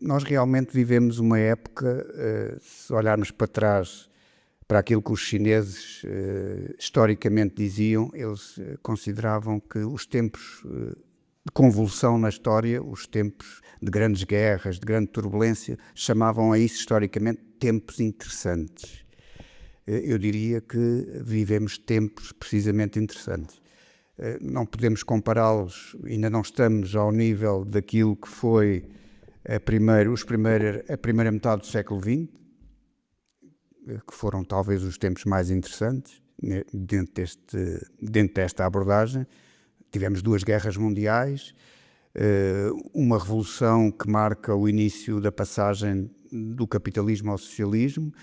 Nós realmente vivemos uma época, se olharmos para trás, para aquilo que os chineses historicamente diziam, eles consideravam que os tempos de convulsão na história, os tempos de grandes guerras, de grande turbulência, chamavam a isso historicamente tempos interessantes. Eu diria que vivemos tempos precisamente interessantes. Não podemos compará-los, ainda não estamos ao nível daquilo que foi a primeira metade do século XX, que foram talvez os tempos mais interessantes dentro desta abordagem. Tivemos 2 guerras mundiais, uma revolução que marca o início da passagem do capitalismo ao socialismo,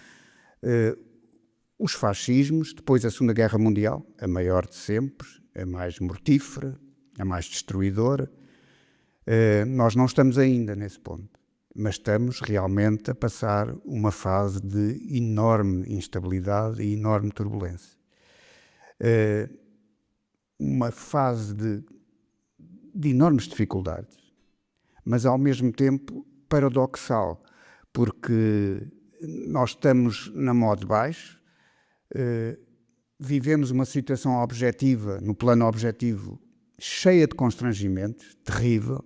os fascismos, depois a Segunda Guerra Mundial, a maior de sempre, a mais mortífera, a mais destruidora. Nós não estamos ainda nesse ponto, mas estamos realmente a passar uma fase de enorme instabilidade e enorme turbulência. Uma fase de enormes dificuldades, mas ao mesmo tempo paradoxal, porque nós estamos na moda de baixo, vivemos uma situação objetiva, no plano objetivo, cheia de constrangimentos, terrível,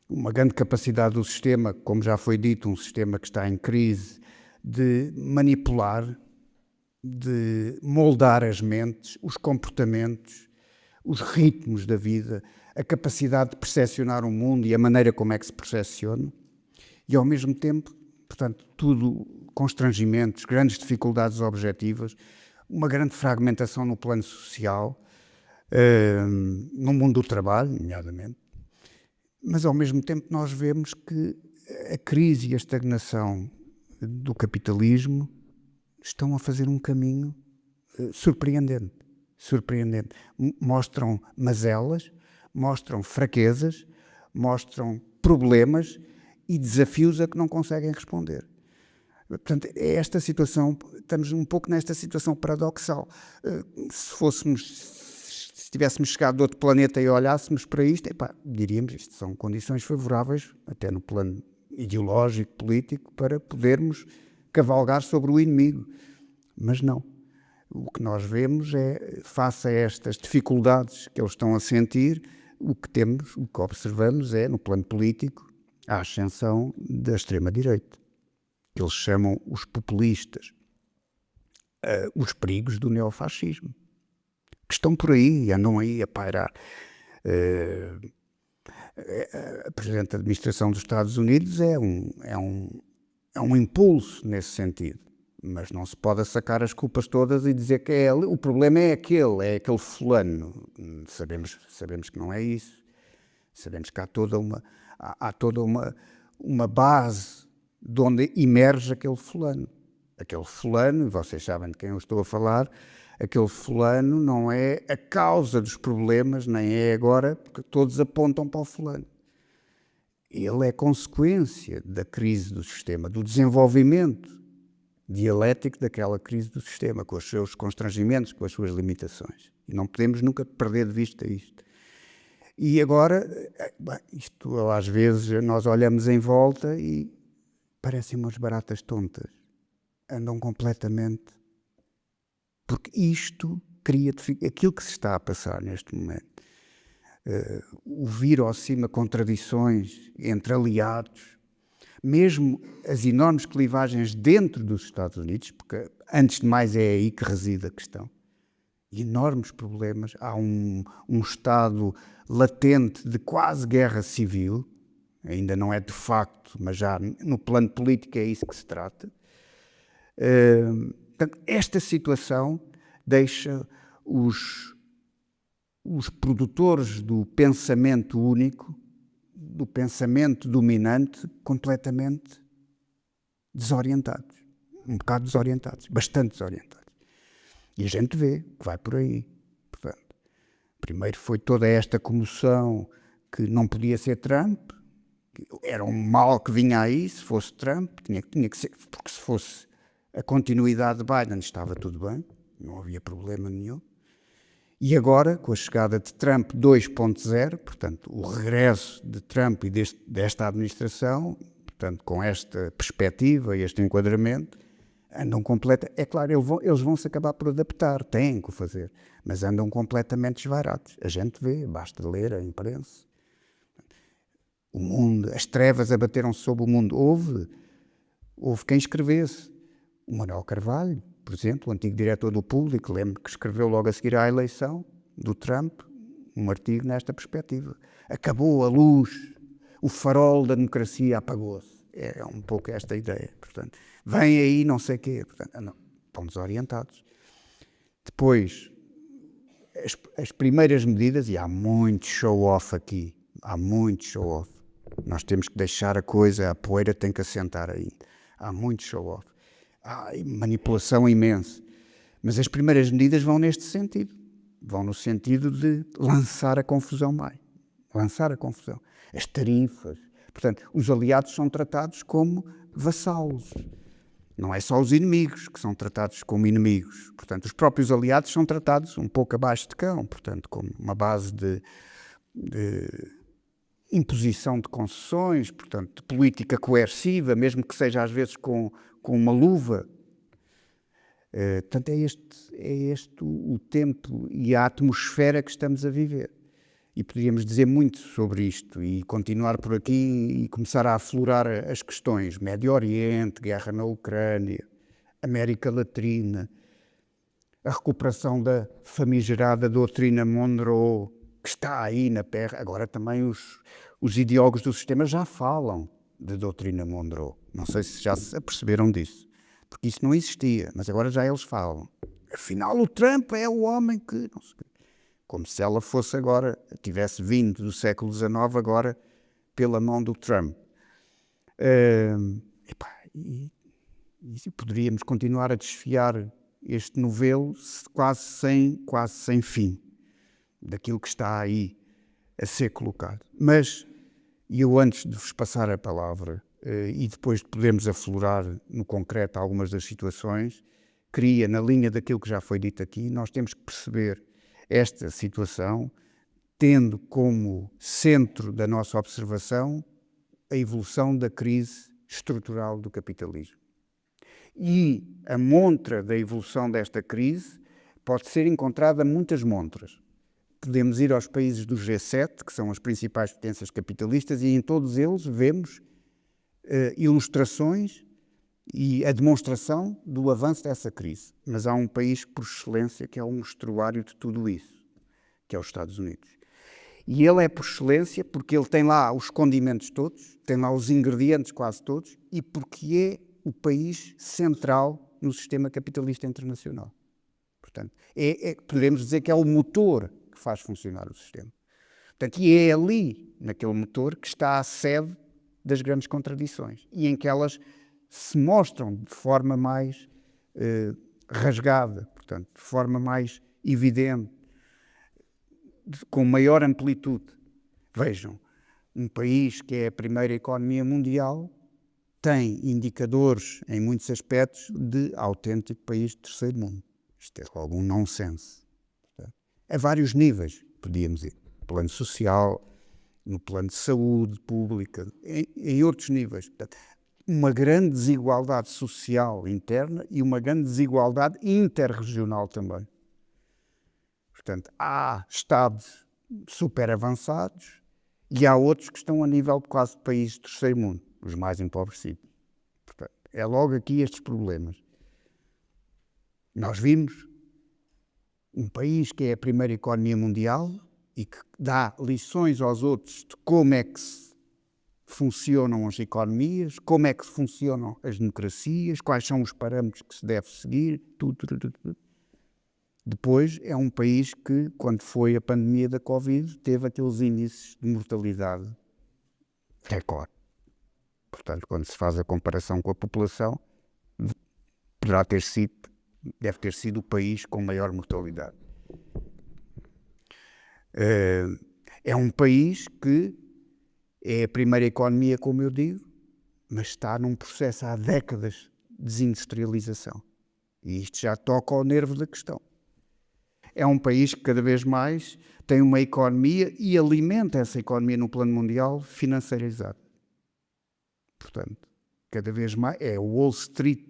uma grande capacidade do sistema, como já foi dito, um sistema que está em crise, de manipular, de moldar as mentes, os comportamentos, os ritmos da vida, a capacidade de percepcionar o mundo e a maneira como é que se percepciona, e ao mesmo tempo, portanto, tudo constrangimentos, grandes dificuldades objetivas, uma grande fragmentação no plano social, no mundo do trabalho, nomeadamente. Mas ao mesmo tempo nós vemos que a crise e a estagnação do capitalismo estão a fazer um caminho surpreendente. Mostram mazelas, mostram fraquezas, mostram problemas e desafios a que não conseguem responder. Portanto, é esta situação, estamos um pouco nesta situação paradoxal. Se tivéssemos chegado de outro planeta e olhássemos para isto, diríamos que isto são condições favoráveis, até no plano ideológico, político, para podermos cavalgar sobre o inimigo. Mas não. O que nós vemos é, face a estas dificuldades que eles estão a sentir, o que observamos é, no plano político, a ascensão da extrema-direita, que eles chamam os populistas, os perigos do neofascismo, que estão por aí, andam aí a pairar. A Presidente da Administração dos Estados Unidos é um impulso nesse sentido. Mas não se pode sacar as culpas todas e dizer que é ele. O problema é aquele fulano. Sabemos que não é isso. Sabemos que há toda uma base de onde emerge aquele fulano. Aquele fulano, vocês sabem de quem eu estou a falar, aquele fulano não é a causa dos problemas, nem é agora, porque todos apontam para o fulano. Ele é consequência da crise do sistema, do desenvolvimento dialético daquela crise do sistema, com os seus constrangimentos, com as suas limitações. E não podemos nunca perder de vista isto. E agora, isto às vezes nós olhamos em volta e parecem umas baratas tontas. Andam completamente... Porque isto cria aquilo que se está a passar neste momento. O vir ao cima contradições entre aliados, mesmo as enormes clivagens dentro dos Estados Unidos, porque antes de mais é aí que reside a questão, enormes problemas, há um estado latente de quase guerra civil, ainda não é de facto, mas já no plano político é isso que se trata. Portanto, esta situação deixa os produtores do pensamento único, do pensamento dominante, completamente desorientados. Um bocado desorientados, bastante desorientados. E a gente vê que vai por aí. Portanto, primeiro foi toda esta comoção que não podia ser Trump, era um mal que vinha aí, se fosse Trump, tinha que ser, porque se fosse a continuidade de Biden estava tudo bem, não havia problema nenhum. E agora, com a chegada de Trump 2.0, portanto, o regresso de Trump e desta administração, portanto, com esta perspectiva e este enquadramento, andam é claro, eles vão se acabar por adaptar, têm que o fazer, mas andam completamente desvairados. A gente vê, basta ler a imprensa. O mundo, as trevas abateram-se sobre o mundo. Houve quem escrevesse. O Manuel Carvalho, por exemplo, o antigo diretor do Público, lembro que escreveu logo a seguir à eleição do Trump um artigo nesta perspectiva. Acabou a luz, o farol da democracia apagou-se. É um pouco esta ideia. Portanto, vem aí não sei o quê. Portanto, não, estão desorientados. Depois, as primeiras medidas, e há muito show-off aqui, há muito show-off. Nós temos que deixar a coisa, a poeira tem que assentar aí. Há muito show-off. Há manipulação imensa. Mas as primeiras medidas vão neste sentido. Vão no sentido de lançar a confusão mais. Lançar a confusão. As tarifas. Portanto, os aliados são tratados como vassalos. Não é só os inimigos que são tratados como inimigos. Portanto, os próprios aliados são tratados um pouco abaixo de cão. Portanto, como uma base de imposição de concessões, portanto, de política coerciva, mesmo que seja às vezes com uma luva. Portanto, é este o tempo e a atmosfera que estamos a viver. E poderíamos dizer muito sobre isto e continuar por aqui e começar a aflorar as questões. Médio Oriente, guerra na Ucrânia, América Latina, a recuperação da famigerada doutrina Monroe, que está aí na terra. Agora também os ideólogos do sistema já falam de doutrina Monroe. Não sei se já se aperceberam disso, porque isso não existia, mas agora já eles falam. Afinal, o Trump é o homem que... Não sei, como se ela fosse agora, tivesse vindo do século XIX agora pela mão do Trump. E poderíamos continuar a desfiar este novelo quase sem fim, daquilo que está aí a ser colocado. Mas eu, antes de vos passar a palavra e depois de podermos aflorar no concreto algumas das situações, queria, na linha daquilo que já foi dito aqui, nós temos que perceber esta situação tendo como centro da nossa observação a evolução da crise estrutural do capitalismo. E a montra da evolução desta crise pode ser encontrada muitas montras. Podemos ir aos países do G7, que são as principais potências capitalistas, e em todos eles vemos ilustrações e a demonstração do avanço dessa crise. Mas há um país por excelência que é o mostruário de tudo isso, que é os Estados Unidos. E ele é por excelência porque ele tem lá os condimentos todos, tem lá os ingredientes quase todos, e porque é o país central no sistema capitalista internacional. Portanto, poderemos dizer que é o motor que faz funcionar o sistema. Portanto, e é ali, naquele motor, que está a sede das grandes contradições e em que elas se mostram de forma mais rasgada, portanto, de forma mais evidente, com maior amplitude. Vejam, um país que é a primeira economia mundial tem indicadores, em muitos aspectos, de autêntico país de terceiro mundo. Isto é logo um nonsense. A vários níveis, podíamos ir. No plano social, no plano de saúde pública, em outros níveis. Portanto, uma grande desigualdade social interna e uma grande desigualdade interregional também. Portanto, há estados super avançados e há outros que estão a nível de quase países de terceiro mundo, os mais empobrecidos. Portanto, é logo aqui estes problemas. Nós vimos um país que é a primeira economia mundial e que dá lições aos outros de como é que funcionam as economias, como é que funcionam as democracias, quais são os parâmetros que se deve seguir, tudo. Depois é um país que, quando foi a pandemia da Covid, teve aqueles índices de mortalidade recorde. Portanto, quando se faz a comparação com a população, deve ter sido o país com maior mortalidade. É um país que é a primeira economia, como eu digo, mas está num processo há décadas de desindustrialização. E isto já toca ao nervo da questão. É um país que cada vez mais tem uma economia e alimenta essa economia no plano mundial financiarizada. Portanto, cada vez mais é o Wall Street.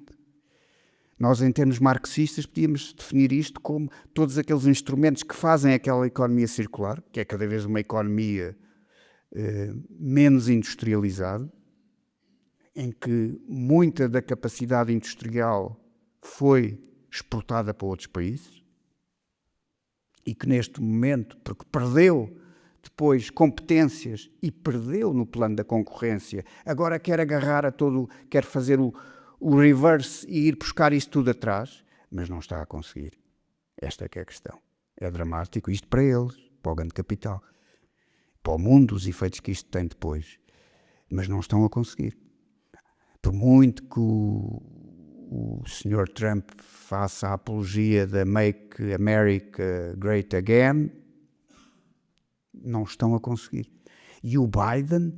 Nós, em termos marxistas, podíamos definir isto como todos aqueles instrumentos que fazem aquela economia circular, que é cada vez uma economia menos industrializada, em que muita da capacidade industrial foi exportada para outros países e que neste momento, porque perdeu depois competências e perdeu no plano da concorrência, agora quer agarrar a todo, quer fazer o reverse e ir buscar isso tudo atrás, mas não está a conseguir. Esta é que é a questão. É dramático isto para eles, para o grande capital, para o mundo, os efeitos que isto tem depois, mas não estão a conseguir. Por muito que o Sr. Trump faça a apologia da Make America Great Again, não estão a conseguir. E o Biden,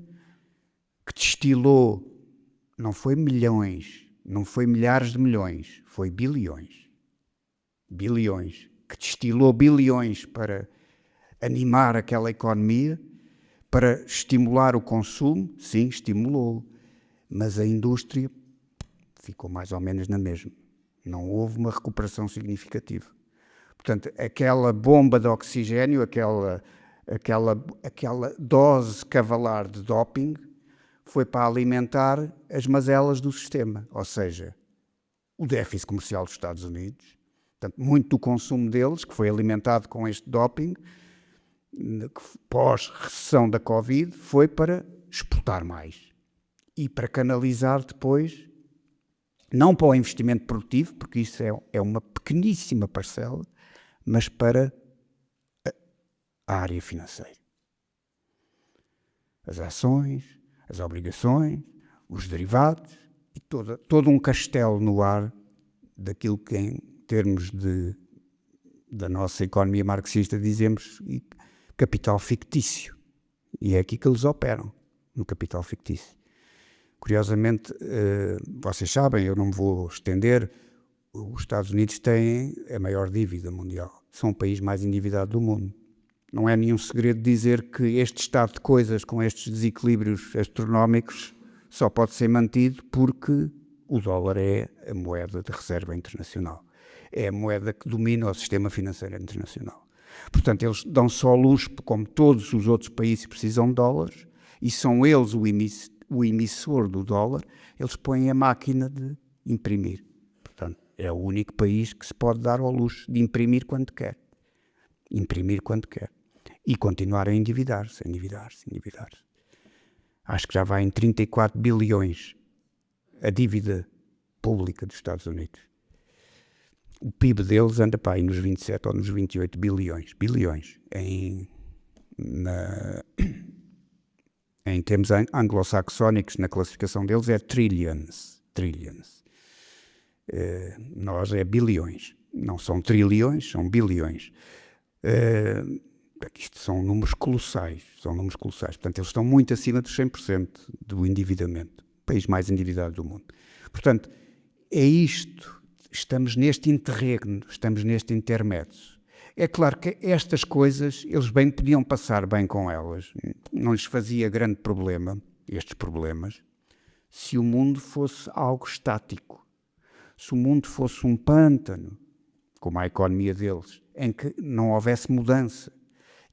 que destilou, não foi milhões, não foi milhares de milhões, foi bilhões. Bilhões. Que destilou bilhões para animar aquela economia, para estimular o consumo, sim, estimulou, mas a indústria ficou mais ou menos na mesma. Não houve uma recuperação significativa. Portanto, aquela bomba de oxigênio, aquela dose cavalar de doping, foi para alimentar as mazelas do sistema, ou seja, o déficit comercial dos Estados Unidos. Portanto, muito do consumo deles, que foi alimentado com este doping, pós-recessão da Covid, foi para exportar mais e para canalizar depois, não para o investimento produtivo, porque isso é uma pequeníssima parcela, mas para a área financeira. As ações, as obrigações, os derivados e todo um castelo no ar daquilo que, em termos da nossa economia marxista, dizemos capital fictício. E é aqui que eles operam, no capital fictício. Curiosamente, vocês sabem, eu não me vou estender, os Estados Unidos têm a maior dívida mundial. São o país mais endividado do mundo. Não é nenhum segredo dizer que este estado de coisas, com estes desequilíbrios astronómicos, só pode ser mantido porque o dólar é a moeda de reserva internacional. É a moeda que domina o sistema financeiro internacional. Portanto, eles dão só luxo, como todos os outros países precisam de dólares, e são eles o emissor do dólar, eles põem a máquina de imprimir. Portanto, é o único país que se pode dar ao luxo de imprimir quando quer. Imprimir quando quer. E continuar a endividar-se. Acho que já vai em 34 bilhões a dívida pública dos Estados Unidos. O PIB deles anda para aí nos 27 ou nos 28 bilhões. Em termos anglo-saxónicos, na classificação deles é trillions. Nós é bilhões. Não são trilhões, são bilhões. Isto são números colossais. Portanto, eles estão muito acima dos 100% do endividamento. O país mais endividado do mundo. Portanto, é isto. Estamos neste interregno, estamos neste intermédio. É claro que estas coisas, eles bem podiam passar bem com elas. Não lhes fazia grande problema, estes problemas, se o mundo fosse algo estático. Se o mundo fosse um pântano, como a economia deles, em que não houvesse mudança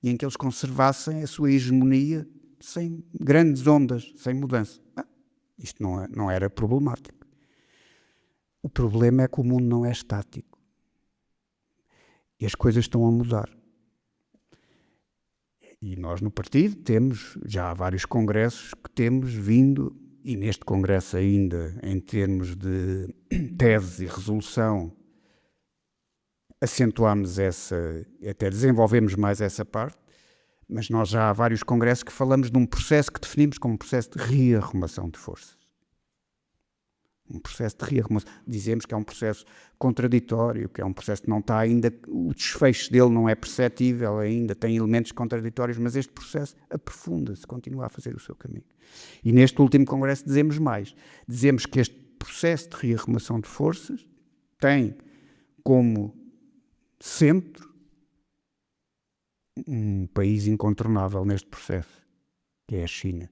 e em que eles conservassem a sua hegemonia sem grandes ondas, sem mudança. Isto não era problemático. O problema é que o mundo não é estático. E as coisas estão a mudar. E nós no partido temos já vários congressos que temos vindo, e neste congresso ainda, em termos de tese e resolução, acentuámos até desenvolvemos mais essa parte, mas nós já há vários congressos que falamos de um processo que definimos como um processo de rearrumação de forças. Um processo de rearrumação. Dizemos que é um processo contraditório, que é um processo que não está ainda, o desfecho dele não é perceptível ainda, tem elementos contraditórios, mas este processo aprofunda-se, continua a fazer o seu caminho. E neste último congresso dizemos mais. Dizemos que este processo de rearrumação de forças tem como centro um país incontornável neste processo, que é a China.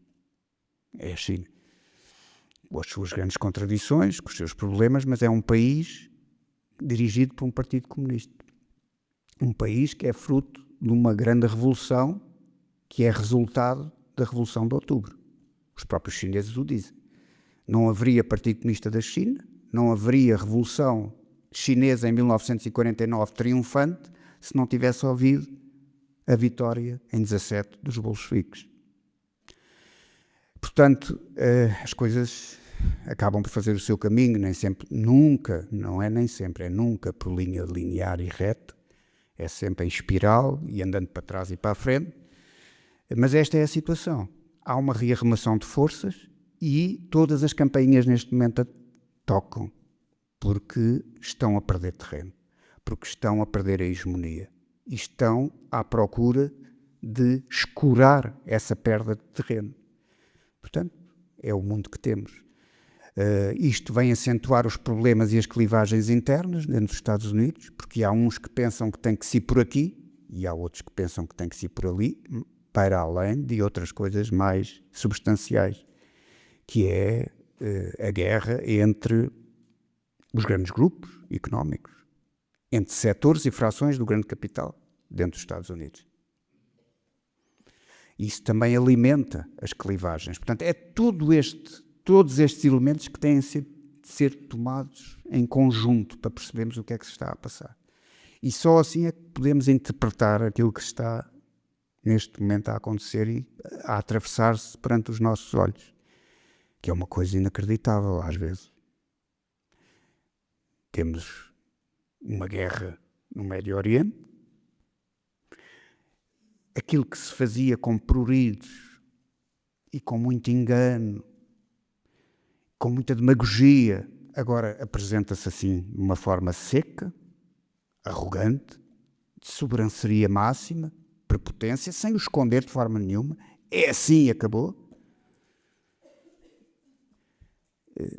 É a China. com as suas grandes contradições, com os seus problemas, mas é um país dirigido por um partido comunista. Um país que é fruto de uma grande revolução, que é resultado da Revolução de Outubro. Os próprios chineses o dizem. Não haveria Partido Comunista da China, não haveria Revolução Chinesa em 1949 triunfante, se não tivesse havido a vitória em 17 dos bolcheviques. Portanto, as coisas acabam por fazer o seu caminho, nem sempre, nunca, não é nem sempre, é nunca por linha linear e reta, é sempre em espiral e andando para trás e para a frente, mas esta é a situação. Há uma rearrumação de forças e todas as campainhas neste momento tocam, porque estão a perder terreno, porque estão a perder a hegemonia e estão à procura de escurar essa perda de terreno. Portanto, é o mundo que temos. Isto vem acentuar os problemas e as clivagens internas dentro dos Estados Unidos, porque há uns que pensam que tem que se ir por aqui e há outros que pensam que tem que se ir por ali, para além de outras coisas mais substanciais, que é a guerra entre os grandes grupos económicos, entre setores e frações do grande capital dentro dos Estados Unidos. Isso também alimenta as clivagens. Portanto, é todos estes elementos que têm de ser tomados em conjunto para percebermos o que é que se está a passar. E só assim é que podemos interpretar aquilo que está neste momento a acontecer e a atravessar-se perante os nossos olhos, que é uma coisa inacreditável às vezes. Temos uma guerra no Médio Oriente, aquilo que se fazia com pruridos e com muito engano, com muita demagogia, agora apresenta-se assim de uma forma seca, arrogante, de sobranceria máxima, prepotência, sem o esconder de forma nenhuma. É assim e acabou.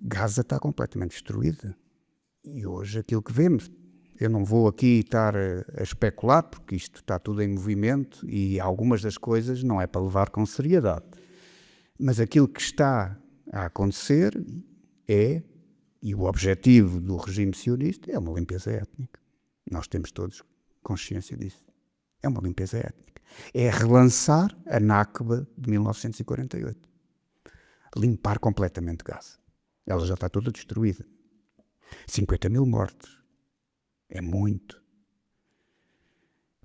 Gaza está completamente destruída. E hoje aquilo que vemos, eu não vou aqui estar a especular, porque isto está tudo em movimento e algumas das coisas não é para levar com seriedade. Mas aquilo que está a acontecer e o objetivo do regime sionista é uma limpeza étnica. Nós temos todos consciência disso. É uma limpeza étnica. É relançar a Nakba de 1948. Limpar completamente Gaza. Ela já está toda destruída. 50 mil mortos. É muito.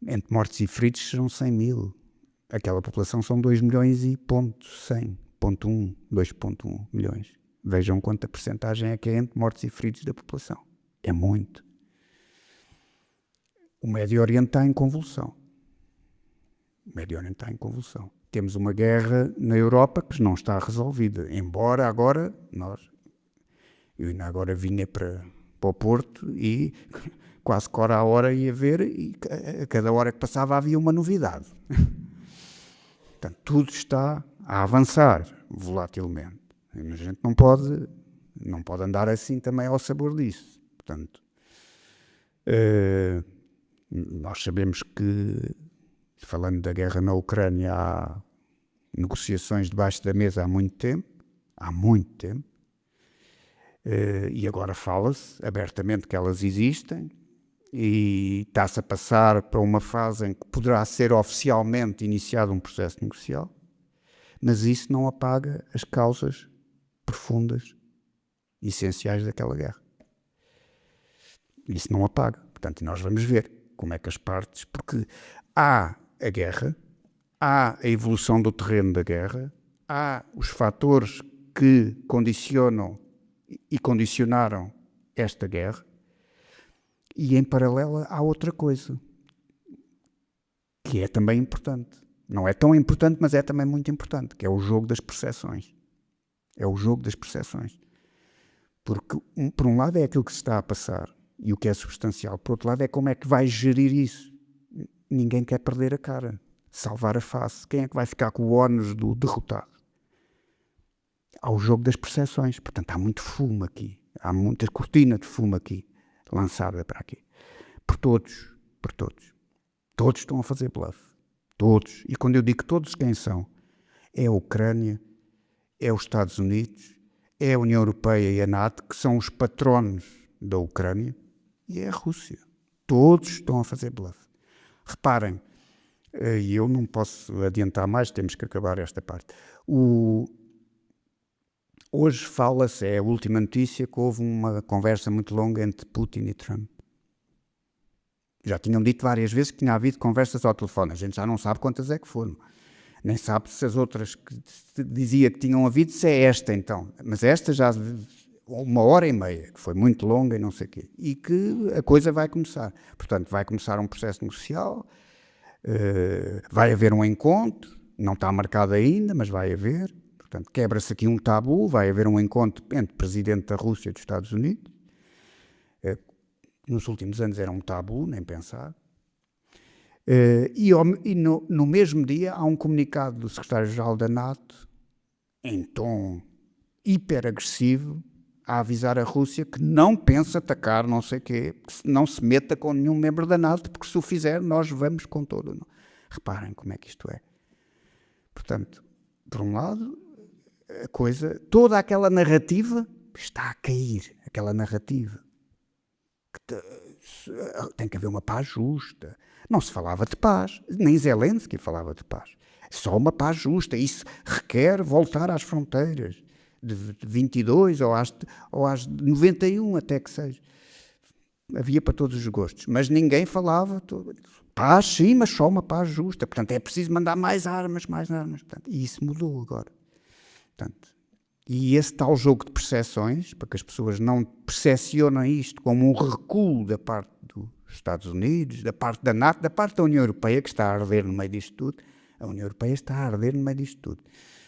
Entre mortos e feridos serão 100 mil. Aquela população são 2 milhões e ponto 100, ponto 1, 2,1 milhões. Vejam quanta percentagem é que é entre mortos e feridos da população. É muito. O Médio Oriente está em convulsão. O Médio Oriente está em convulsão. Temos uma guerra na Europa que não está resolvida. Embora agora eu ainda agora vinha para o Porto e quase que hora a hora ia ver e a cada hora que passava havia uma novidade. Portanto, tudo está a avançar volatilmente. A gente não pode andar assim também ao sabor disso. Portanto, nós sabemos que, falando da guerra na Ucrânia, há negociações debaixo da mesa há muito tempo, e agora fala-se abertamente que elas existem e está-se a passar para uma fase em que poderá ser oficialmente iniciado um processo negocial, mas isso não apaga as causas profundas, essenciais daquela guerra. Isso não apaga. Portanto, nós vamos ver como é que as partes... Porque há a guerra, há a evolução do terreno da guerra, há os fatores que condicionam e condicionaram esta guerra, e em paralelo há outra coisa, que é também importante. Não é tão importante, mas é também muito importante, que é o jogo das percepções. É o jogo das percepções. Porque, por um lado, é aquilo que se está a passar e o que é substancial. Por outro lado, é como é que vai gerir isso. Ninguém quer perder a cara, salvar a face. Quem é que vai ficar com o ónus do derrotado? Há o jogo das percepções. Portanto, há muito fumo aqui. Há muita cortina de fumo aqui, lançada para aqui. Por todos. Todos estão a fazer bluff. Todos. E quando eu digo todos, quem são? É a Ucrânia, é os Estados Unidos, é a União Europeia e a NATO, que são os patronos da Ucrânia, e é a Rússia. Todos estão a fazer bluff. Reparem, e eu não posso adiantar mais, temos que acabar esta parte. Hoje fala-se, é a última notícia, que houve uma conversa muito longa entre Putin e Trump. Já tinham dito várias vezes que tinha havido conversas ao telefone. A gente já não sabe quantas é que foram. Nem sabe se as outras que dizia que tinham havido, se é esta então. Mas esta já 1h30, que foi muito longa e não sei o quê. E que a coisa vai começar. Portanto, vai começar um processo negocial, vai haver um encontro, não está marcado ainda, mas vai haver. Portanto, quebra-se aqui um tabu, vai haver um encontro entre o Presidente da Rússia e dos Estados Unidos. Nos últimos anos era um tabu, nem pensar. No mesmo dia há um comunicado do secretário-geral da NATO, em tom hiper-agressivo, a avisar a Rússia que não pensa atacar não sei o quê, que não se meta com nenhum membro da NATO, porque se o fizer nós vamos com todo. Reparem como é que isto é. Portanto, por um lado, a coisa, toda aquela narrativa está a cair, aquela narrativa. Tem que haver uma paz justa. Não se falava de paz, nem Zelensky falava de paz. Só uma paz justa. Isso requer voltar às fronteiras de 22 ou às de 91, até que seja. Havia para todos os gostos. Mas ninguém falava. Paz, sim, mas só uma paz justa. Portanto, é preciso mandar mais armas. Portanto, e isso mudou agora. Portanto, e esse tal jogo de percepções, para que as pessoas não percepcionem isto como um recuo da parte dos Estados Unidos, da parte da NATO, da parte da União Europeia, que está a arder no meio disto tudo. A União Europeia está a arder no meio disto tudo.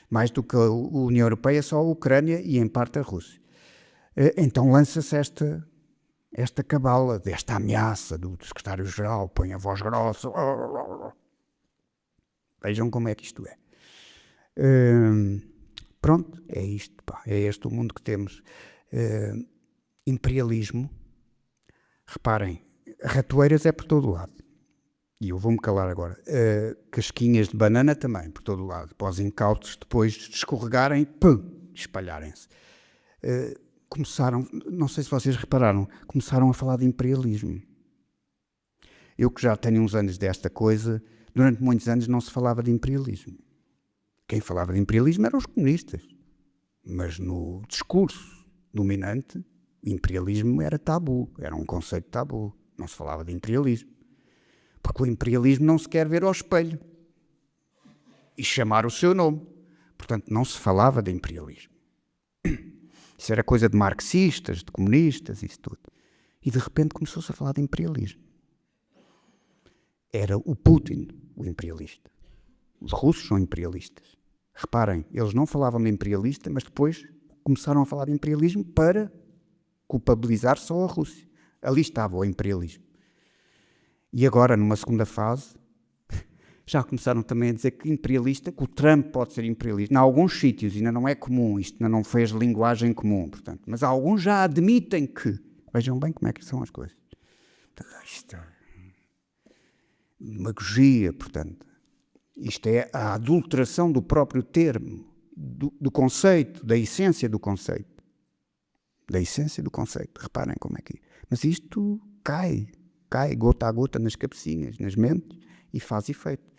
Mais do que a União Europeia, só a Ucrânia e, em parte, a Rússia. Então lança-se esta cabala, desta ameaça do secretário-geral, põe a voz grossa. Vejam como é que isto é. Pronto, é isto, pá. É este o mundo que temos. Imperialismo. Reparem, ratoeiras é por todo o lado. E eu vou-me calar agora. Casquinhas de banana também, por todo o lado. Para os incautos depois de escorregarem, espalharem-se. Começaram, não sei se vocês repararam, começaram a falar de imperialismo. Eu que já tenho uns anos desta coisa, durante muitos anos não se falava de imperialismo. Quem falava de imperialismo eram os comunistas. Mas no discurso dominante, imperialismo era tabu, era um conceito tabu. Não se falava de imperialismo. Porque o imperialismo não se quer ver ao espelho e chamar o seu nome. Portanto, não se falava de imperialismo. Isso era coisa de marxistas, de comunistas, isso tudo. E de repente começou-se a falar de imperialismo. Era o Putin, o imperialista. Os russos são imperialistas. Reparem, eles não falavam de imperialista, mas depois começaram a falar de imperialismo para culpabilizar só a Rússia. Ali estava o imperialismo. E agora, numa segunda fase, já começaram também a dizer que imperialista, que o Trump pode ser imperialista. Em alguns sítios ainda não é comum, isto ainda não fez linguagem comum, portanto. Mas alguns já admitem que. Vejam bem como é que são as coisas. Isto é demagogia, portanto. Isto é a adulteração do próprio termo, do conceito, da essência do conceito. Da essência do conceito. Reparem como é que... Mas isto cai gota a gota nas cabecinhas, nas mentes, e faz efeito.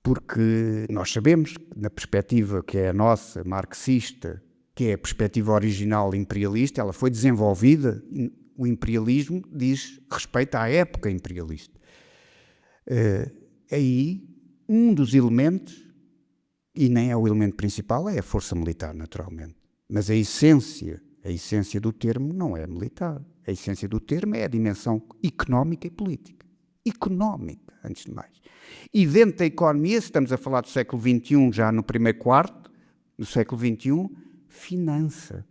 Porque nós sabemos que na perspectiva que é a nossa, marxista, que é a perspectiva original imperialista, ela foi desenvolvida, o imperialismo diz respeito à época imperialista. Aí, um dos elementos, e nem é o elemento principal, é a força militar, naturalmente. Mas a essência do termo não é militar. A essência do termo é a dimensão económica e política. Económica, antes de mais. E dentro da economia, se estamos a falar do século XXI, já no primeiro quarto do século XXI, finança.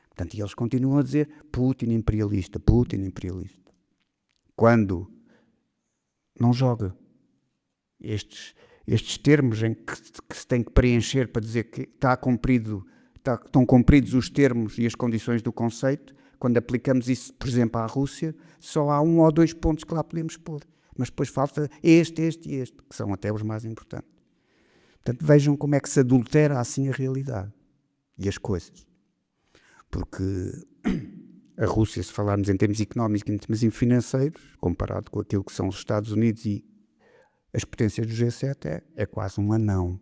Portanto, e eles continuam a dizer Putin imperialista. Quando não joga. Estes termos em que se tem que preencher para dizer que estão cumpridos os termos e as condições do conceito, quando aplicamos isso, por exemplo, à Rússia, só há 1 ou 2 pontos que lá podemos pôr. Mas depois falta este e este, que são até os mais importantes. Portanto, vejam como é que se adultera assim a realidade. e as coisas. Porque a Rússia, se falarmos em termos económicos e em termos financeiros, comparado com aquilo que são os Estados Unidos e as potências do G7, é quase um anão.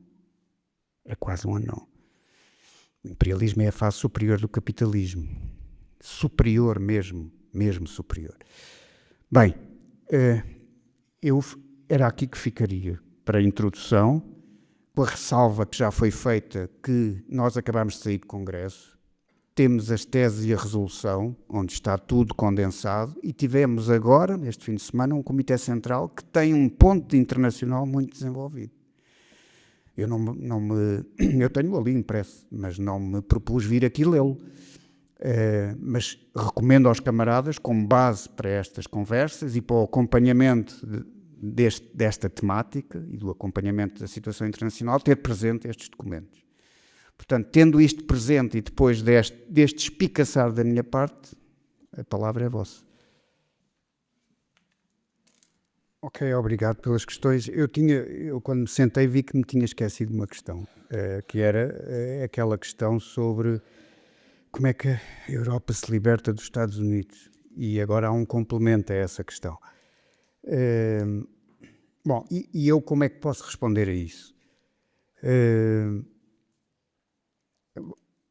É quase um anão. O imperialismo é a fase superior do capitalismo. Superior mesmo superior. Bem, era aqui que ficaria para a introdução, com a ressalva que já foi feita que nós acabamos de sair do Congresso, temos as teses e a resolução, onde está tudo condensado, e tivemos agora, neste fim de semana, um Comitê Central que tem um ponto internacional muito desenvolvido. Eu tenho ali impresso, mas não me propus vir aqui lê-lo. Mas recomendo aos camaradas, como base para estas conversas e para o acompanhamento desta temática e do acompanhamento da situação internacional, ter presente estes documentos. Portanto, tendo isto presente e depois deste espicaçar da minha parte, a palavra é vossa. Ok, obrigado pelas questões. Eu quando me sentei vi que me tinha esquecido de uma questão, que era aquela questão sobre como é que a Europa se liberta dos Estados Unidos. E agora há um complemento a essa questão. Bom, e eu como é que posso responder a isso?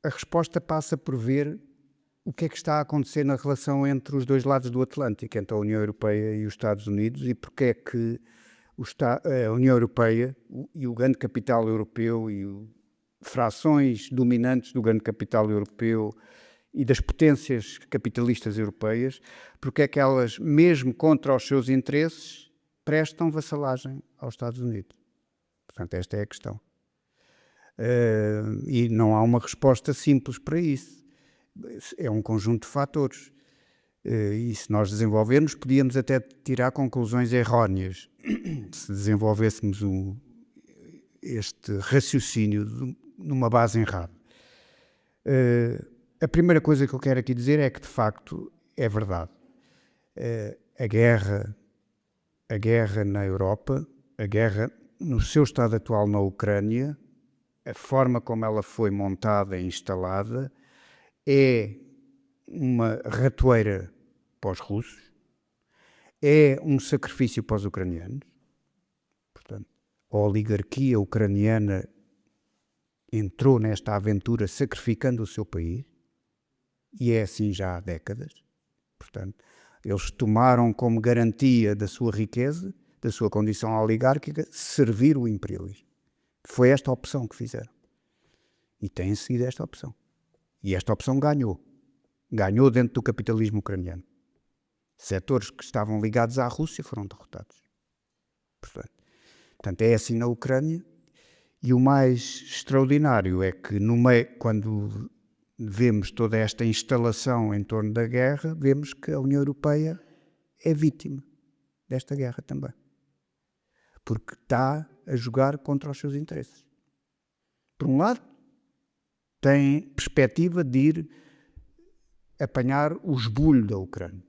A resposta passa por ver o que é que está a acontecer na relação entre os dois lados do Atlântico, entre a União Europeia e os Estados Unidos, e porque é que a União Europeia e o grande capital europeu e frações dominantes do grande capital europeu e das potências capitalistas europeias, porque é que elas, mesmo contra os seus interesses, prestam vassalagem aos Estados Unidos. Portanto, esta é a questão. E não há uma resposta simples para isso. É um conjunto de fatores. E se nós desenvolvermos, podíamos até tirar conclusões erróneas se desenvolvêssemos este raciocínio numa base errada. A primeira coisa que eu quero aqui dizer é que, de facto, é verdade. A guerra na Europa, a guerra no seu estado atual na Ucrânia, a forma como ela foi montada e instalada, é uma ratoeira para os russos, é um sacrifício para os ucranianos. Portanto, a oligarquia ucraniana entrou nesta aventura sacrificando o seu país, e é assim já há décadas. Portanto, eles tomaram como garantia da sua riqueza, da sua condição oligárquica, servir o imperialismo. Foi esta a opção que fizeram. E têm seguido esta opção. E esta opção ganhou. Ganhou dentro do capitalismo ucraniano. Setores que estavam ligados à Rússia foram derrotados. Portanto, é assim na Ucrânia. E o mais extraordinário é que, quando vemos toda esta instalação em torno da guerra, vemos que a União Europeia é vítima desta guerra também. Porque está a jogar contra os seus interesses. Por um lado, tem perspectiva de ir apanhar o esbulho da Ucrânia.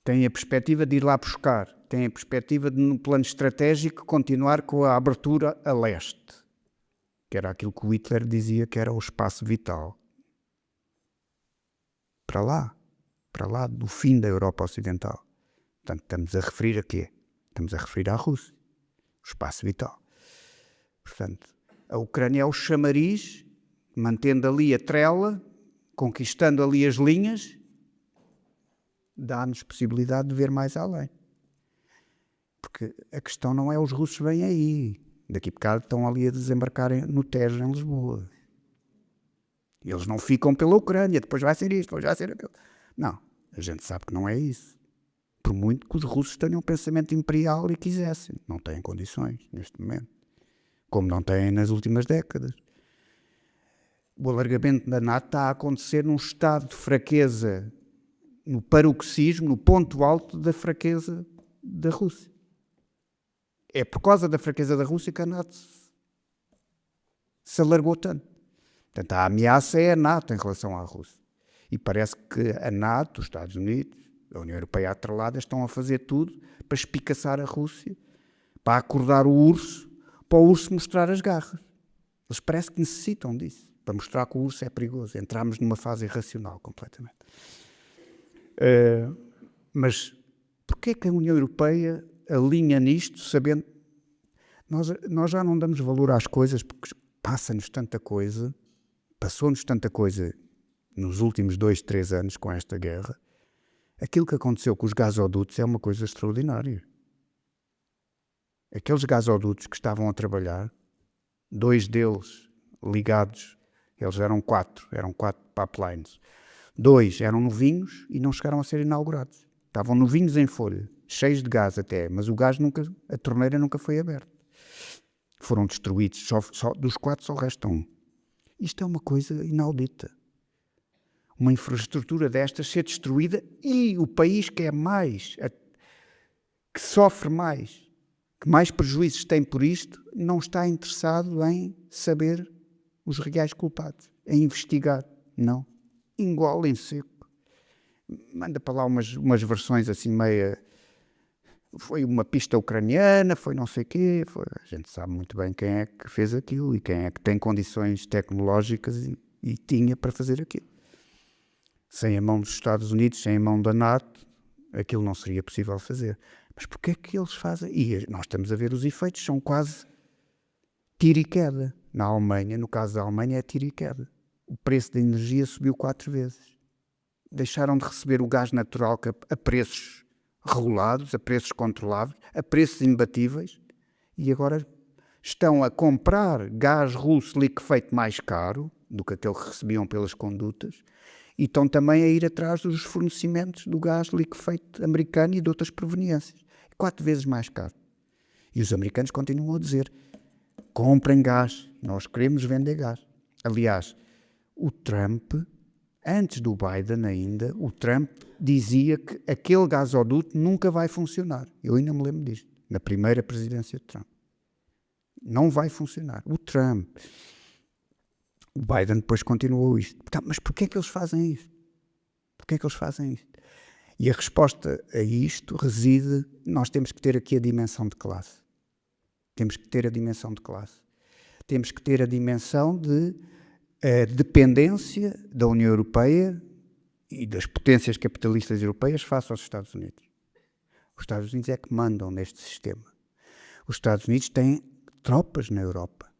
Tem a perspectiva de ir lá buscar. Tem a perspectiva de, no plano estratégico, continuar com a abertura a leste, que era aquilo que o Hitler dizia que era o espaço vital. Para lá do fim da Europa Ocidental. Portanto, estamos a referir a quê? Estamos a referir à Rússia, o espaço vital. Portanto, a Ucrânia é o chamariz, mantendo ali a trela, conquistando ali as linhas, dá-nos possibilidade de ver mais além. Porque a questão não é os russos vêm aí. Daqui a bocado estão ali a desembarcar no Tejo, em Lisboa. Eles não ficam pela Ucrânia, depois vai ser isto, depois vai ser aquilo. Não, a gente sabe que não é isso. Por muito que os russos tenham um pensamento imperial e quisessem. Não têm condições neste momento. Como não têm nas últimas décadas. O alargamento da NATO está a acontecer num estado de fraqueza, no paroxismo, no ponto alto da fraqueza da Rússia. É por causa da fraqueza da Rússia que a NATO se alargou tanto. Portanto, a ameaça é a NATO em relação à Rússia. E parece que a NATO, os Estados Unidos, a União Europeia atrelada, estão a fazer tudo para espicaçar a Rússia, para acordar o urso, para o urso mostrar as garras. Eles parece que necessitam disso, para mostrar que o urso é perigoso. Entramos numa fase irracional completamente. Mas porquê é que a União Europeia alinha nisto, sabendo... Nós já não damos valor às coisas porque passa-nos tanta coisa, passou-nos tanta coisa nos últimos 2, 3 anos com esta guerra. Aquilo que aconteceu com os gasodutos é uma coisa extraordinária. Aqueles gasodutos que estavam a trabalhar, 2 deles ligados, eles eram 4 pipelines. 2 eram novinhos e não chegaram a ser inaugurados. Estavam novinhos em folha, cheios de gás até, mas a torneira nunca foi aberta. Foram destruídos, só dos 4 só resta 1. Isto é uma coisa inaudita. Uma infraestrutura destas ser destruída e o país que é mais, que sofre mais, que mais prejuízos tem por isto, não está interessado em saber os reais culpados, em investigar. Não. Engole em seco. Manda para lá umas versões assim meia... Foi uma pista ucraniana, foi não sei o quê. A gente sabe muito bem quem é que fez aquilo e quem é que tem condições tecnológicas e tinha para fazer aquilo. Sem a mão dos Estados Unidos, sem a mão da NATO, aquilo não seria possível fazer. Mas porquê é que eles fazem? E nós estamos a ver os efeitos, são quase tiro e queda. Na Alemanha, no caso da Alemanha, é tiro e queda. O preço da energia subiu 4 vezes. Deixaram de receber o gás natural a preços regulados, a preços controláveis, a preços imbatíveis, e agora estão a comprar gás russo liquefeito mais caro do que aquele que recebiam pelas condutas, e estão também a ir atrás dos fornecimentos do gás liquefeito americano e de outras proveniências. 4 vezes mais caro. E os americanos continuam a dizer: comprem gás, nós queremos vender gás. Aliás, o Trump, antes do Biden ainda, o Trump dizia que aquele gasoduto nunca vai funcionar. Eu ainda me lembro disto, na primeira presidência de Trump. Não vai funcionar. O Trump. O Biden depois continuou isto. Mas porquê é que eles fazem isto? Porquê é que eles fazem isto? E a resposta a isto reside... Nós temos que ter aqui a dimensão de classe. Temos que ter a dimensão de classe. Temos que ter a dimensão de dependência da União Europeia e das potências capitalistas europeias face aos Estados Unidos. Os Estados Unidos é que mandam neste sistema. Os Estados Unidos têm tropas na Europa.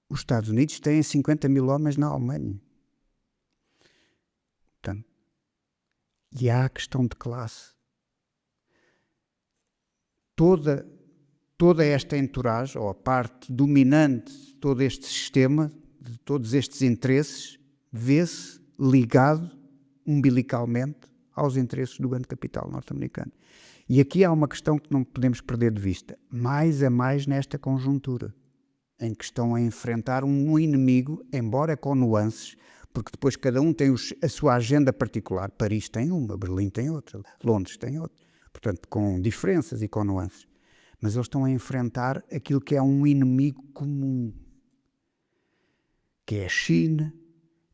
Os Estados Unidos têm 50 mil homens na Alemanha. Portanto, e há a questão de classe. Toda esta entourage, ou a parte dominante de todo este sistema, de todos estes interesses, vê-se ligado umbilicalmente aos interesses do grande capital norte-americano. E aqui há uma questão que não podemos perder de vista, mais a mais nesta conjuntura, em que estão a enfrentar um inimigo, embora com nuances, porque depois cada um tem a sua agenda particular. Paris tem uma, Berlim tem outra, Londres tem outra. Portanto, com diferenças e com nuances. Mas eles estão a enfrentar aquilo que é um inimigo comum, que é a China,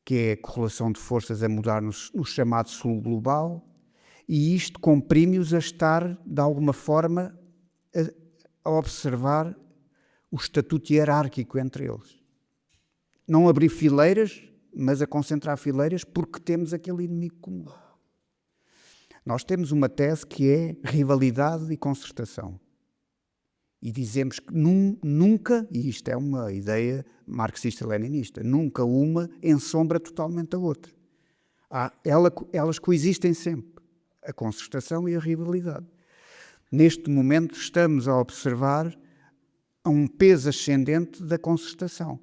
que é a correlação de forças a mudar no chamado sul global, e isto comprime-os a estar, de alguma forma, a observar o estatuto hierárquico entre eles. Não abrir fileiras, mas a concentrar fileiras porque temos aquele inimigo comum. Nós temos uma tese que é rivalidade e concertação. E dizemos que nunca, e isto é uma ideia marxista-leninista, nunca uma ensombra totalmente a outra. Elas coexistem sempre, a concertação e a rivalidade. Neste momento estamos a observar um peso ascendente da concertação.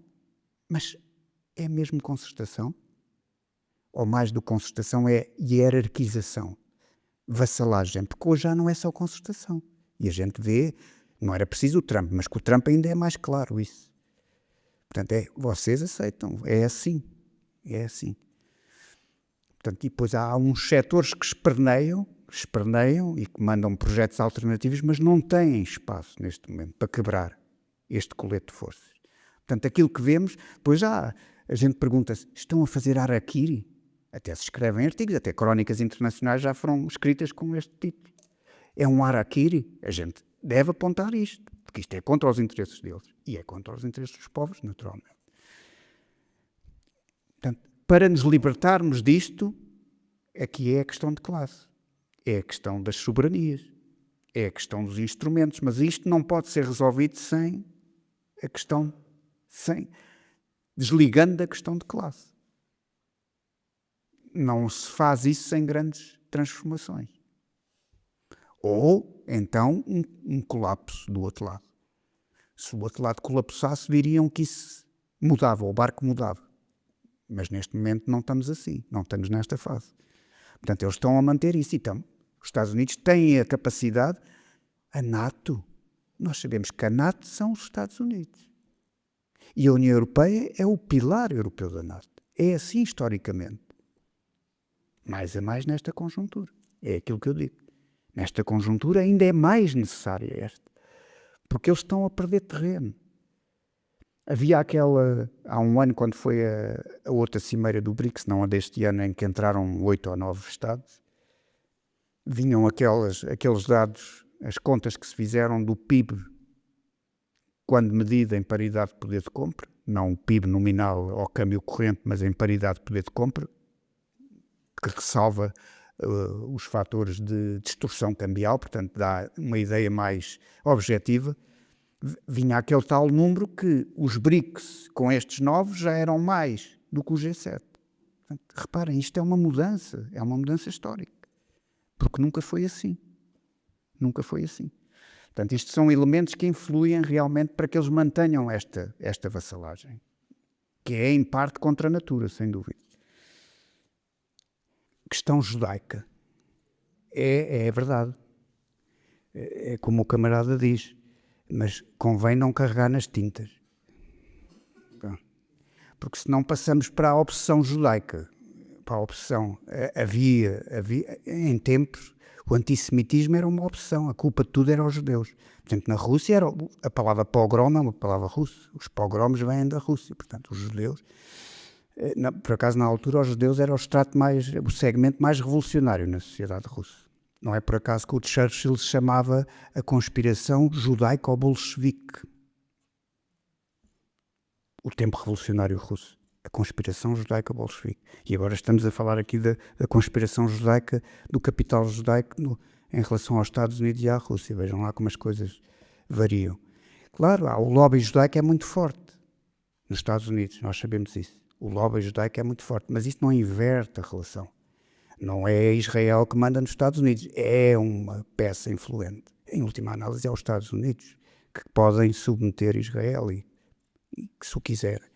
Mas é mesmo concertação? Ou mais do que concertação é hierarquização, vassalagem, porque hoje já não é só concertação. E a gente vê... Não era preciso o Trump, mas com o Trump ainda é mais claro isso. Portanto, vocês aceitam, é assim. É assim. Portanto, e depois há uns setores que esperneiam e que mandam projetos alternativos, mas não têm espaço neste momento para quebrar este colete de forças. Portanto, aquilo que vemos, depois já a gente pergunta-se, estão a fazer harakiri? Até se escrevem artigos, até crónicas internacionais já foram escritas com este título. É um harakiri? A gente deve apontar isto, porque isto é contra os interesses deles. E é contra os interesses dos povos, naturalmente. Portanto, para nos libertarmos disto, aqui é a questão de classe, é a questão das soberanias, é a questão dos instrumentos, mas isto não pode ser resolvido sem a questão, desligando da questão de classe. Não se faz isso sem grandes transformações. Ou, então, um colapso do outro lado. Se o outro lado colapsasse, diriam que isso mudava, o barco mudava. Mas neste momento não estamos assim, não estamos nesta fase. Portanto, eles estão a manter isso. Então, os Estados Unidos têm a capacidade, a NATO. Nós sabemos que a NATO são os Estados Unidos. E a União Europeia é o pilar europeu da NATO. É assim historicamente. Mais a mais nesta conjuntura. É aquilo que eu digo. Nesta conjuntura ainda é mais necessária esta. Porque eles estão a perder terreno. Havia há um ano, quando foi a outra cimeira do BRICS, não a deste ano, em que entraram 8 ou 9 Estados, vinham aqueles dados, as contas que se fizeram do PIB, quando medida em paridade de poder de compra, não o PIB nominal ao câmbio corrente, mas em paridade de poder de compra, que ressalva os fatores de distorção cambial, portanto dá uma ideia mais objetiva. Vinha aquele tal número que os BRICS, com estes novos, já eram mais do que o G7. Portanto, reparem, isto é uma mudança histórica, porque nunca foi assim. Nunca foi assim. Portanto, isto são elementos que influem realmente para que eles mantenham esta vassalagem, que é em parte contra a natura, sem dúvida. Questão judaica. É verdade. É como o camarada diz, mas convém não carregar nas tintas. Porque senão passamos para a obsessão judaica. Para a obsessão. Havia em tempos, o antissemitismo era uma obsessão. A culpa de tudo era aos judeus. Portanto, na Rússia, a palavra pogrom é uma palavra russa. Os pogroms vêm da Rússia. Portanto, os judeus... Por acaso, na altura, os judeus eram o segmento mais revolucionário na sociedade russa. Não é por acaso que o Churchill se chamava a conspiração judaico-bolchevique. O tempo revolucionário russo. A conspiração judaico-bolchevique. E agora estamos a falar aqui da conspiração judaica, do capital judaico em relação aos Estados Unidos e à Rússia. Vejam lá como as coisas variam. Claro, o lobby judaico é muito forte nos Estados Unidos, nós sabemos isso. O lobby judaico é muito forte, mas isso não inverte a relação. Não é Israel que manda nos Estados Unidos, é uma peça influente. Em última análise, é os Estados Unidos que podem submeter Israel e que se o quiserem.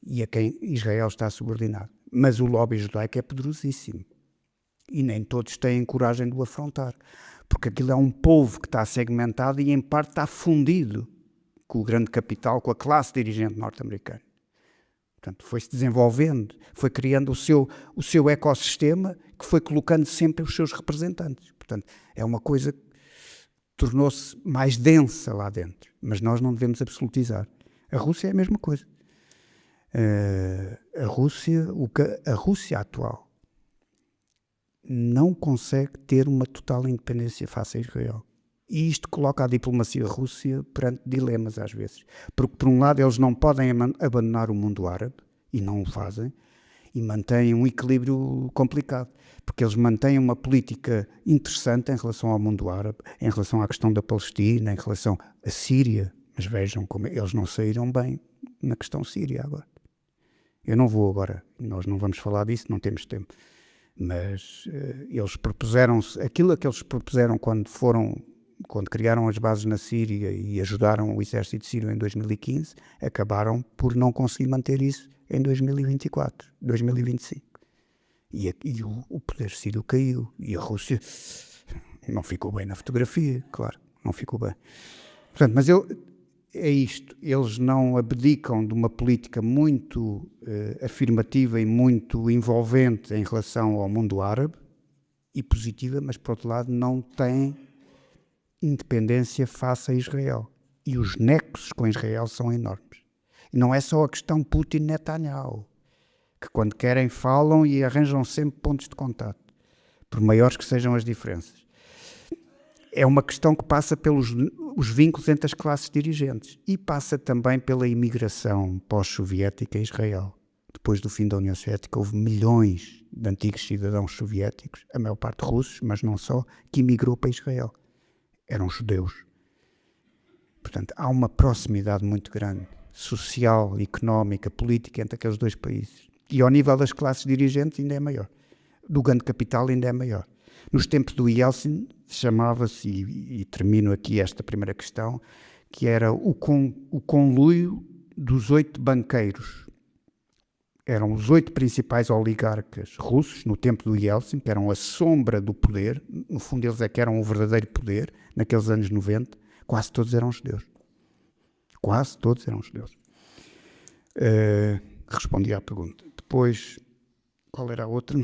E a quem Israel está subordinado. Mas o lobby judaico é poderosíssimo. E nem todos têm coragem de o afrontar. Porque aquilo é um povo que está segmentado e, em parte, está fundido com o grande capital, com a classe dirigente norte-americana. Portanto, foi-se desenvolvendo, foi criando o seu ecossistema, que foi colocando sempre os seus representantes. Portanto, é uma coisa que tornou-se mais densa lá dentro. Mas nós não devemos absolutizar. A Rússia é a mesma coisa. A Rússia atual não consegue ter uma total independência face a Israel. E isto coloca a diplomacia russa perante dilemas às vezes. Porque, por um lado, eles não podem abandonar o mundo árabe, e não o fazem, e mantêm um equilíbrio complicado. Porque eles mantêm uma política interessante em relação ao mundo árabe, em relação à questão da Palestina, em relação à Síria. Mas vejam como eles não saíram bem na questão síria agora. Eu não vou agora, nós não vamos falar disso, não temos tempo. Mas eles propuseram-se, aquilo que eles propuseram quando criaram as bases na Síria e ajudaram o exército sírio em 2015, acabaram por não conseguir manter isso em 2024, 2025. E o poder sírio caiu. E a Rússia não ficou bem na fotografia, claro, não ficou bem. Portanto, mas é isto, eles não abdicam de uma política muito afirmativa e muito envolvente em relação ao mundo árabe, e positiva, mas por outro lado não têm independência face a Israel. E os nexos com Israel são enormes. E não é só a questão Putin-Netanyahu, que quando querem falam e arranjam sempre pontos de contato, por maiores que sejam as diferenças. É uma questão que passa pelos os vínculos entre as classes dirigentes e passa também pela imigração pós-soviética a Israel, depois do fim da União Soviética, houve milhões de antigos cidadãos soviéticos, a maior parte russos, mas não só, que emigrou para Israel. Eram judeus. Portanto, há uma proximidade muito grande, social, económica, política, entre aqueles dois países. E ao nível das classes dirigentes ainda é maior. Do grande capital ainda é maior. Nos tempos do Yeltsin, chamava-se, e termino aqui esta primeira questão, que era o conluio dos 8 banqueiros. Eram os 8 principais oligarcas russos, no tempo do Yeltsin, que eram a sombra do poder. No fundo, eles é que eram o verdadeiro poder, naqueles anos 90. Quase todos eram judeus. Quase todos eram judeus. Respondi à pergunta. Depois, qual era a outra?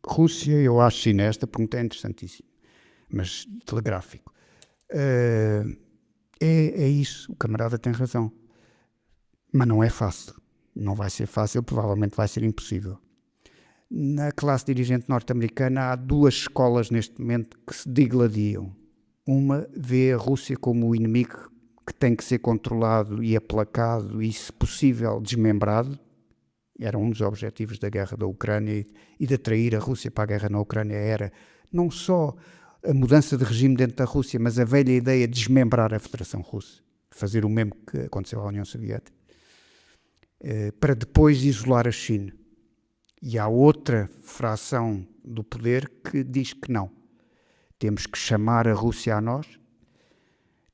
Rússia, eu acho China. Esta pergunta é interessantíssima, mas telegráfico. É isso, o camarada tem razão. Mas não é fácil. Não vai ser fácil, provavelmente vai ser impossível. Na classe dirigente norte-americana há 2 escolas neste momento que se digladiam. Uma vê a Rússia como o inimigo que tem que ser controlado e aplacado e, se possível, desmembrado. Era um dos objetivos da guerra da Ucrânia, e de atrair a Rússia para a guerra na Ucrânia era não só a mudança de regime dentro da Rússia, mas a velha ideia de desmembrar a Federação Russa, fazer o mesmo que aconteceu à União Soviética, para depois isolar a China. E há outra fração do poder que diz que não. Temos que chamar a Rússia a nós,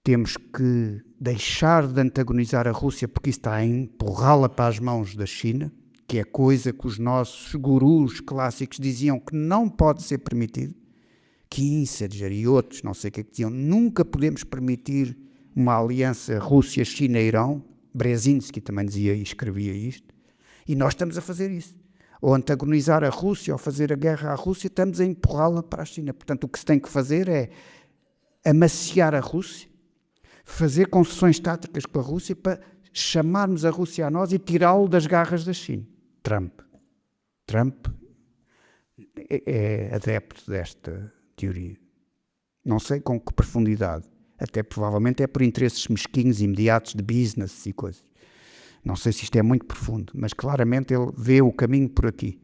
temos que deixar de antagonizar a Rússia, porque isso está a empurrá-la para as mãos da China, que é coisa que os nossos gurus clássicos diziam que não pode ser permitido. Kissinger e outros, não sei o que é que diziam, nunca podemos permitir uma aliança Rússia-China-Irão. Brzezinski também dizia e escrevia isto. E nós estamos a fazer isso. Ou antagonizar a Rússia, ou fazer a guerra à Rússia, estamos a empurrá-la para a China. Portanto, o que se tem que fazer é amaciar a Rússia, fazer concessões táticas com a Rússia para chamarmos a Rússia a nós e tirá-lo das garras da China. Trump é adepto desta teoria. Não sei com que profundidade. Até provavelmente é por interesses mesquinhos, imediatos, de business e coisas. Não sei se isto é muito profundo, mas claramente ele vê o caminho por aqui.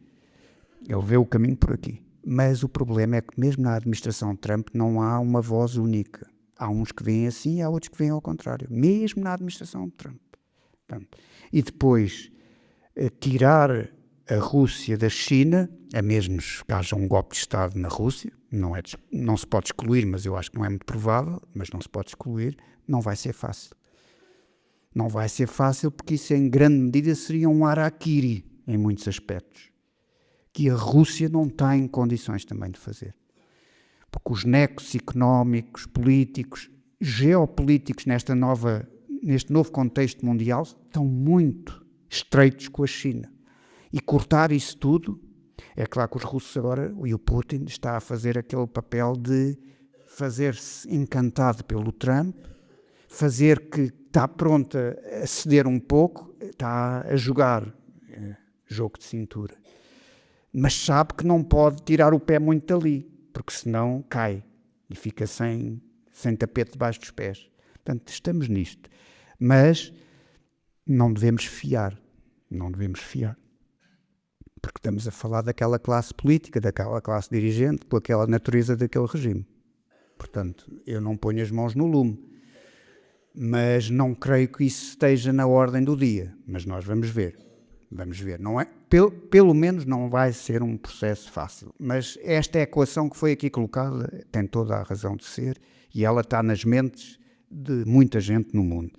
Mas o problema é que mesmo na administração Trump não há uma voz única. Há uns que veem assim e há outros que veem ao contrário. Mesmo na administração de Trump. E depois, tirar a Rússia da China, a menos que haja um golpe de Estado na Rússia, não se pode excluir, mas eu acho que não é muito provável, mas não se pode excluir, não vai ser fácil. Não vai ser fácil porque isso em grande medida seria um harakiri em muitos aspectos, que a Rússia não tem condições também de fazer. Porque os nexos económicos, políticos, geopolíticos neste novo contexto mundial estão muito estreitos com a China. E cortar isso tudo, é claro que os russos agora, e o Putin, está a fazer aquele papel de fazer-se encantado pelo Trump, fazer que está pronto a ceder um pouco, está a jogar jogo de cintura. Mas sabe que não pode tirar o pé muito dali, porque senão cai e fica sem tapete debaixo dos pés. Portanto, estamos nisto. Mas não devemos fiar. Porque estamos a falar daquela classe política, daquela classe dirigente, com aquela natureza daquele regime. Portanto, eu não ponho as mãos no lume. Mas não creio que isso esteja na ordem do dia. Mas nós vamos ver. Não é, pelo menos não vai ser um processo fácil. Mas esta equação que foi aqui colocada tem toda a razão de ser e ela está nas mentes de muita gente no mundo.